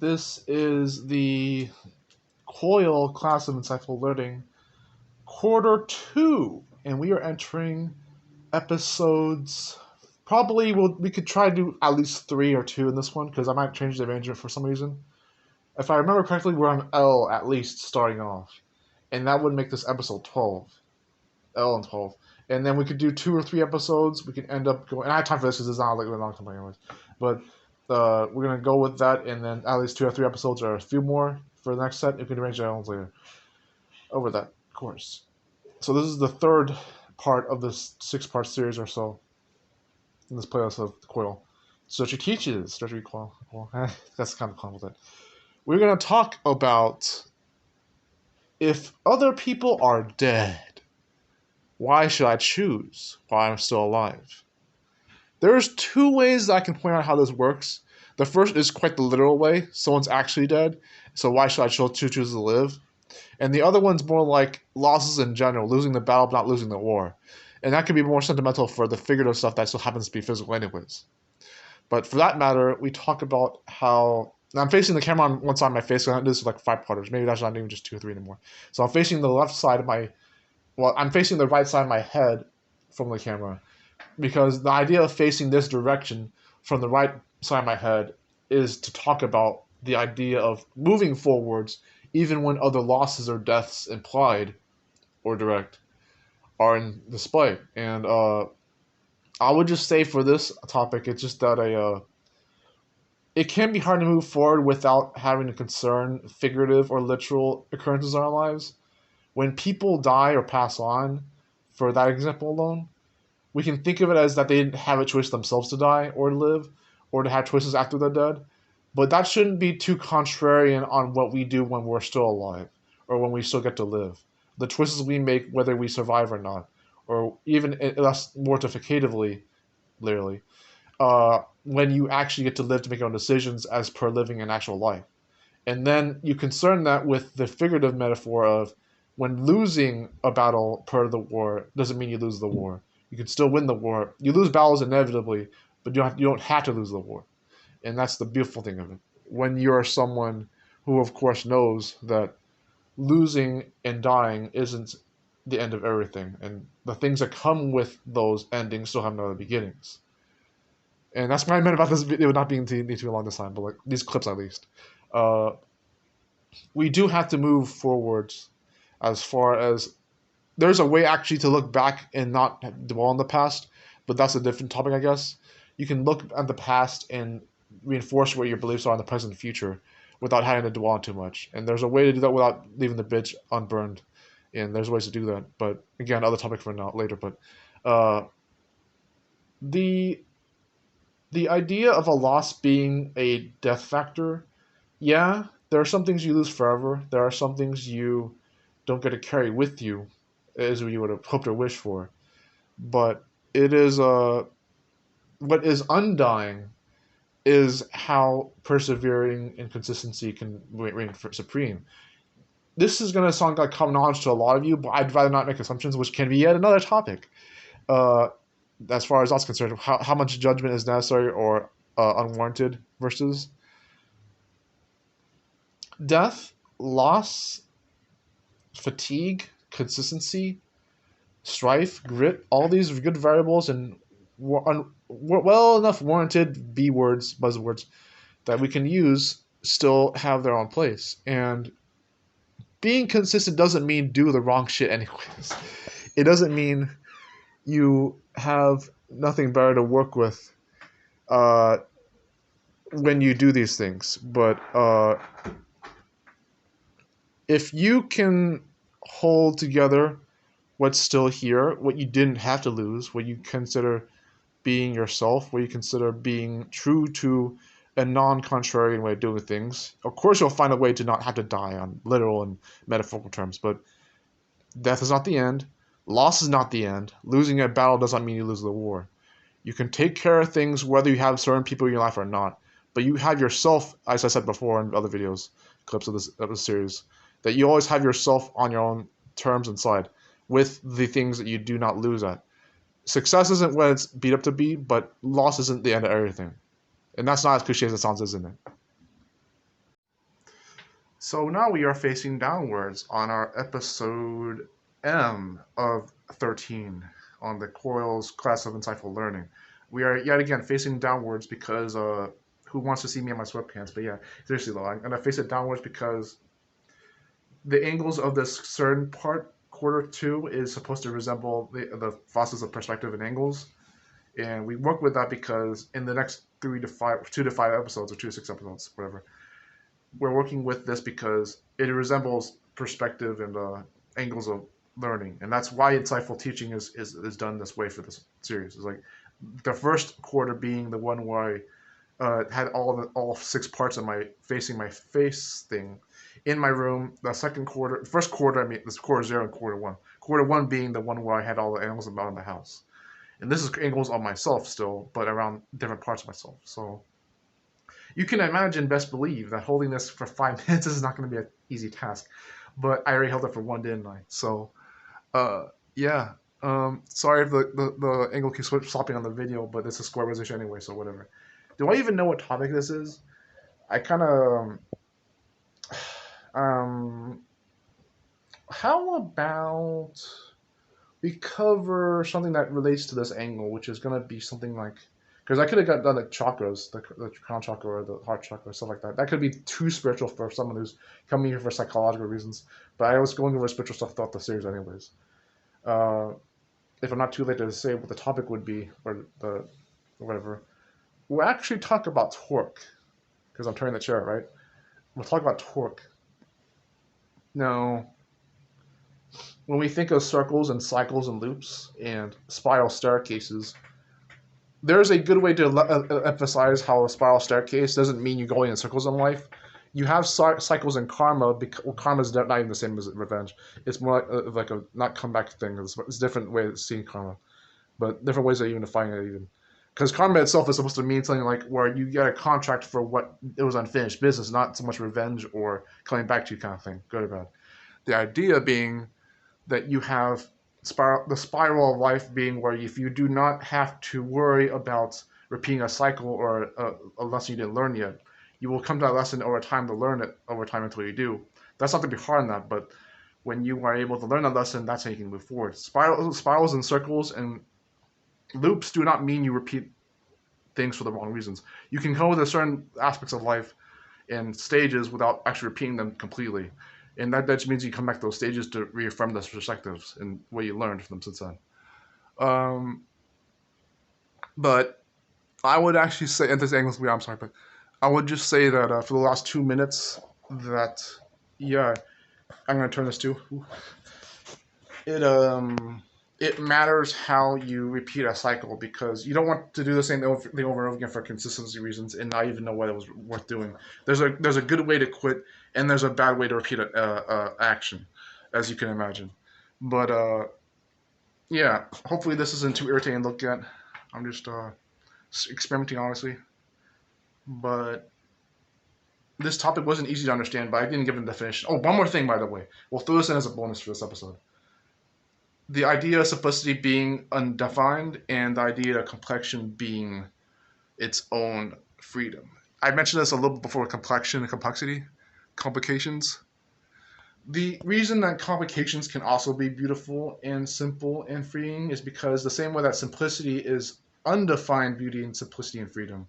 This is the C.O.I.L class of insightful learning, quarter 2, and we are entering episodes. Probably we could try to do at least 3 or 2 in this one because I might change the arrangement for some reason. If I remember correctly, we're on L at least starting off, and that would make this episode 12. L and 12. And then we could do 2 or 3 episodes. We could end up going. And I have time for this because it's not like a long time, anyways. But we're gonna go with that, and then at least 2 or 3 episodes or a few more for the next set. You can arrange your own later over that course. So this is the third part of this 6-part series or so in this playlist of C.O.I.L. Strategy teaches strategy C.O.I.L. That's kind of complicated. We're gonna talk about if other people are dead, why should I choose while I'm still alive? There's 2 ways that I can point out how this works. The first is quite the literal way. Someone's actually dead, so why should I choose to live? And the other one's more like losses in general, losing the battle but not losing the war. And that could be more sentimental for the figurative stuff that still happens to be physical anyways. But for that matter, we talk about how... Now I'm facing the camera on one side of my face, so I do this with like 5-parters. Maybe that's not even just 2 or 3 anymore. So I'm facing the left side of my... Well, I'm facing the right side of my head from the camera. Because the idea of facing this direction from the right side of my head is to talk about the idea of moving forwards even when other losses or deaths implied or direct are in display. And I would just say for this topic, it's just that it can be hard to move forward without having to concern figurative or literal occurrences in our lives. When people die or pass on, for that example alone, we can think of it as that they didn't have a choice themselves to die or to live, or to have choices after they're dead. But that shouldn't be too contrarian on what we do when we're still alive, or when we still get to live. The choices we make, whether we survive or not, or even less mortificatively, literally, when you actually get to live to make your own decisions as per living an actual life. And then you concern that with the figurative metaphor of when losing a battle per the war doesn't mean you lose the war. You can still win the war. You lose battles inevitably, but you don't have to lose the war. And that's the beautiful thing of it. When you're someone who, of course, knows that losing and dying isn't the end of everything, and the things that come with those endings still have no other beginnings. And that's what I meant about this video not being too long this time, but like these clips at least. We do have to move forwards as far as there's a way actually to look back and not dwell on the past, but that's a different topic, I guess. You can look at the past and reinforce what your beliefs are in the present and future without having to dwell on too much. And there's a way to do that without leaving the bitch unburned. And there's ways to do that. But again, other topic for now later. But the idea of a loss being a death factor, yeah, there are some things you lose forever. There are some things you don't get to carry with you as you would have hoped or wished for. But it is what is undying is how persevering and consistency can reign supreme. This is going to sound like common knowledge to a lot of you, but I'd rather not make assumptions, which can be yet another topic. As far as that's concerned, how much judgment is necessary or unwarranted versus death, loss, fatigue, consistency, strife, grit, all these good variables and well enough warranted buzzwords that we can use still have their own place. And being consistent doesn't mean do the wrong shit anyways. It doesn't mean you have nothing better to work with when you do these things. But if you can hold together what's still here, what you didn't have to lose, what you consider being yourself, what you consider being true to a non-contrarian way of doing things. Of course, you'll find a way to not have to die on literal and metaphorical terms, but death is not the end. Loss is not the end. Losing a battle does not mean you lose the war. You can take care of things whether you have certain people in your life or not, but you have yourself, as I said before in other videos, clips of this series, that you always have yourself on your own terms and side with the things that you do not lose at. Success isn't what it's beat up to be, but loss isn't the end of everything. And that's not as cliche as it sounds, isn't it? So now we are facing downwards on our episode M of 13 on the C.O.I.L's class of insightful learning. We are yet again facing downwards because who wants to see me in my sweatpants? But yeah, seriously though, I'm gonna face it downwards because the angles of this certain part, quarter 2, is supposed to resemble the facets of perspective and angles, and we work with that because in the next 2 to 5 episodes or 2 to 6 episodes, whatever, we're working with this because it resembles perspective and angles of learning, and that's why insightful teaching is done this way for this series. It's like the first quarter being the one where I had all 6 parts of my facing my face thing in my room. The second quarter, first quarter, I mean, this quarter 0 and quarter 1. Quarter 1 being the one where I had all the angles around the house, and this is angles on myself still, but around different parts of myself. So you can imagine, best believe, that holding this for 5 minutes is not going to be an easy task. But I already held it for 1, didn't I? So, yeah. Sorry if the angle keeps swapping on the video, but it's a square position anyway, so whatever. Do I even know what topic this is? I kind of... how about we cover something that relates to this angle, which is going to be something like... Because I could have done the chakras, the crown chakra or the heart chakra, stuff like that. That could be too spiritual for someone who's coming here for psychological reasons. But I was going over spiritual stuff throughout the series anyways. If I'm not too late to say what the topic would be, or whatever, we'll actually talk about torque. Because I'm turning the chair, right? We'll talk about torque. Now, when we think of circles and cycles and loops and spiral staircases, there's a good way to emphasize how a spiral staircase doesn't mean you're going in circles in life. You have cycles in karma, because karma is not even the same as revenge. It's more like a not comeback thing. It's a different way of seeing karma, but different ways of even defining it even. Because karma itself is supposed to mean something like where you get a contract for what it was unfinished business, not so much revenge or coming back to you kind of thing, good or bad. The idea being that you have the spiral of life being where if you do not have to worry about repeating a cycle or a lesson you didn't learn yet, you will come to that lesson over time to learn it over time until you do. That's not to be hard on that, but when you are able to learn that lesson, that's how you can move forward. Spirals and circles and loops do not mean you repeat things for the wrong reasons. You can go with certain aspects of life and stages without actually repeating them completely. And that just means you come back to those stages to reaffirm those perspectives and what you learned from them since then. But I would actually say, and this angle's weird, I'm sorry, but I would just say that for the last 2 minutes, that, yeah, I'm going to turn this to. It matters how you repeat a cycle, because you don't want to do the same thing over and over again for consistency reasons and not even know what it was worth doing. There's a good way to quit, and there's a bad way to repeat an action, as you can imagine. But yeah, hopefully this isn't too irritating to look at. I'm just experimenting, honestly. But this topic wasn't easy to understand, but I didn't give a definition. Oh, one more thing, by the way. We'll throw this in as a bonus for this episode. The idea of simplicity being undefined and the idea of complexion being its own freedom. I mentioned this a little bit before, complexion and complexity, complications. The reason that complications can also be beautiful and simple and freeing is because the same way that simplicity is undefined beauty and simplicity and freedom,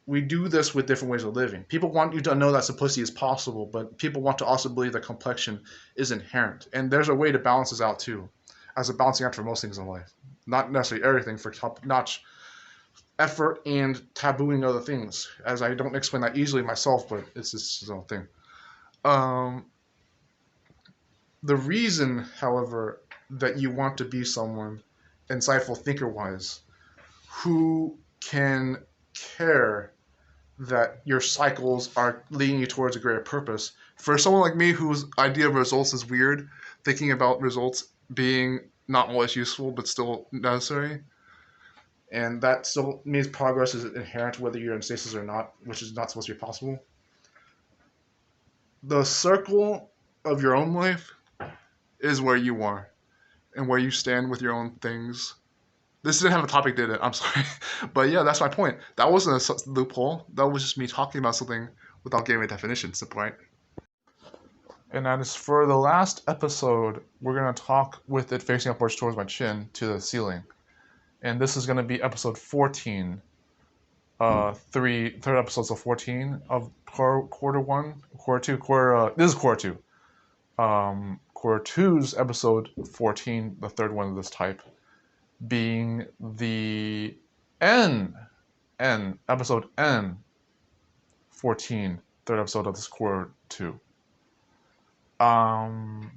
we do this with different ways of living. People want you to know that simplicity is possible, but people want to also believe that complexion is inherent. And there's a way to balance this out too, as a balancing act for most things in life. Not necessarily everything, for top-notch effort and tabooing other things, as I don't explain that easily myself, but it's just its own thing. The reason, however, that you want to be someone, insightful thinker-wise, who can care that your cycles are leading you towards a greater purpose. For someone like me whose idea of results is weird, thinking about results being not always useful but still necessary, and that still means progress is inherent whether you're in stasis or not, which is not supposed to be possible. The circle of your own life is where you are and where you stand with your own things. This didn't have a topic, did it? I'm sorry. But yeah, that's my point. That wasn't a loophole. That was just me talking about something without giving a definition. Simple, right? And that is for the last episode, we're going to talk with it facing upwards towards my chin to the ceiling. And this is going to be episode 14. Third episodes of 14 of quarter one, quarter two, this is quarter two. Quarter two's episode 14, the third one of this type, being the episode N 14, third episode of this quarter two. And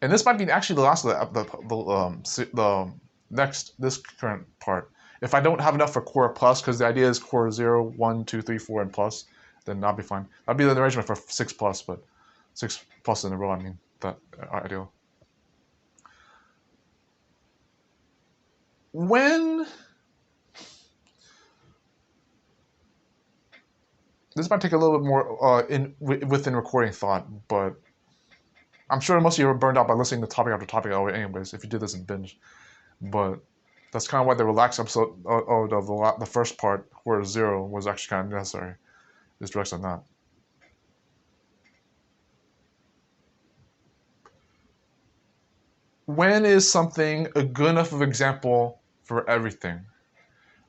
this might be actually the last of the next, this current part. If I don't have enough for core plus, because the idea is core 0, 1, 2, 3, 4, and plus, then that'll be fine. That'll be the arrangement for 6 plus, but 6 plus in a row, I mean, that ideal. When this might take a little bit more within recording thought, but I'm sure most of you are burned out by listening to topic after topic anyways, if you do this in binge. But that's kind of why the relaxed episode of the first part, where 0 was actually kind of necessary, is directed on that. When is something a good enough of example for everything?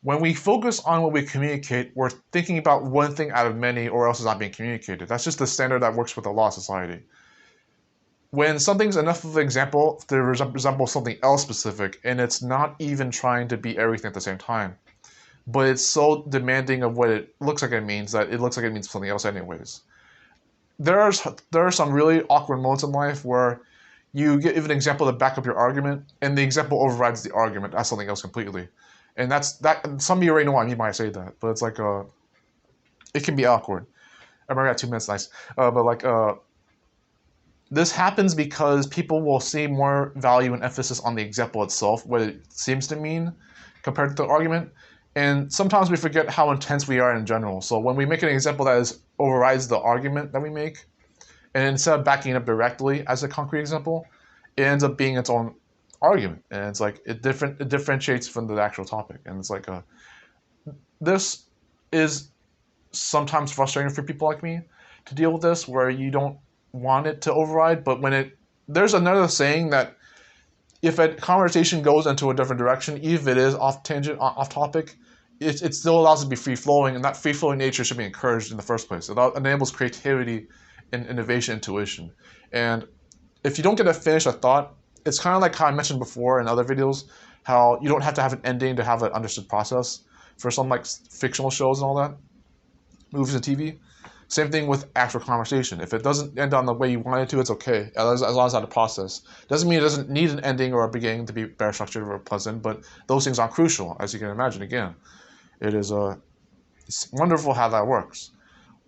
When we focus on what we communicate, we're thinking about one thing out of many, or else it's not being communicated. That's just the standard that works with the law of society. When something's enough of an example to resemble something else specific, and it's not even trying to be everything at the same time, but it's so demanding of what it looks like it means that it looks like it means something else anyways. There are some really awkward moments in life where you give an example to back up your argument, and the example overrides the argument as something else completely. And some of you already know what I mean when I say that, but it's like it can be awkward. I remember I got 2 minutes, nice. This happens because people will see more value and emphasis on the example itself, what it seems to mean, compared to the argument. And sometimes we forget how intense we are in general. So when we make an example that overrides the argument that we make, and instead of backing it up directly as a concrete example, it ends up being its own argument. And it's like it differentiates from the actual topic. And it's like this is sometimes frustrating for people like me to deal with this, where you don't want it to override, but there's another saying that if a conversation goes into a different direction, even if it is off tangent, off topic, it still allows it to be free flowing, and that free flowing nature should be encouraged in the first place. It enables creativity and innovation, intuition. And if you don't get to finish a thought, it's kind of like how I mentioned before in other videos, how you don't have to have an ending to have an understood process for some like fictional shows and all that, movies and TV. Same thing with actual conversation. If it doesn't end on the way you want it to, it's okay, as long as it's not a process. Doesn't mean it doesn't need an ending or a beginning to be better structured or pleasant, but those things are crucial, as you can imagine. Again, it's wonderful how that works.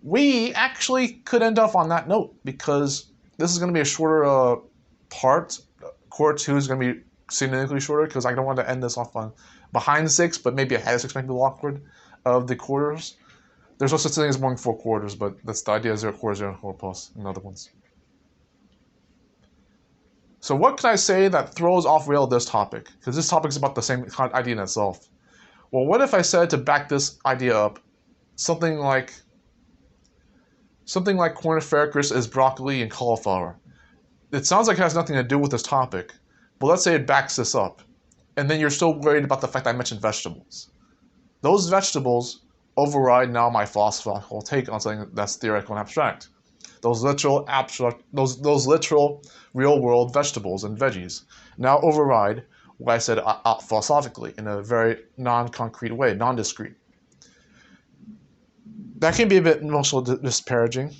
We actually could end up on that note, because this is going to be a shorter part. Quarter 2 is going to be significantly shorter, because I don't want to end this off on behind 6, but maybe ahead of 6 might be a little awkward of the quarters. There's no such thing as more than 4 quarters, but that's the idea: 0 quarter, 0 quarter plus, and other ones. So what can I say that throws off rail this topic? Because this topic is about the same idea in itself. Well, what if I said, to back this idea up, something like corniferous is broccoli and cauliflower? It sounds like it has nothing to do with this topic, but let's say it backs this up, and then you're still worried about the fact that I mentioned vegetables. Those vegetables override now my philosophical take on something that's theoretical and abstract. Those literal real world vegetables and veggies now override what I said philosophically in a very non-concrete way, non-discrete. That can be a bit emotionally disparaging,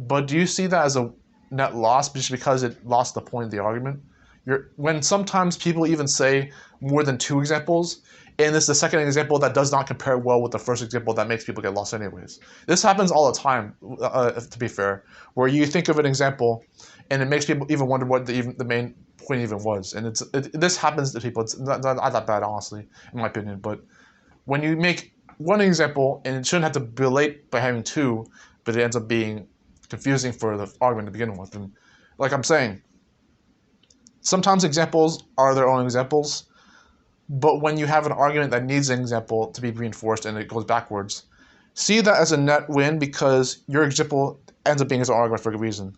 but do you see that as a net loss just because it lost the point of the argument? When sometimes people even say more than 2 examples, and this is the second example that does not compare well with the first example, that makes people get lost anyways. This happens all the time, to be fair, where you think of an example and it makes people even wonder what the main point even was. And this happens to people. It's not that bad, honestly, in my opinion. But when you make one example, and it shouldn't have to be late by having 2, but it ends up being confusing for the argument to begin with. And like I'm saying, sometimes examples are their own examples. But when you have an argument that needs an example to be reinforced and it goes backwards, see that as a net win, because your example ends up being its own argument for a good reason.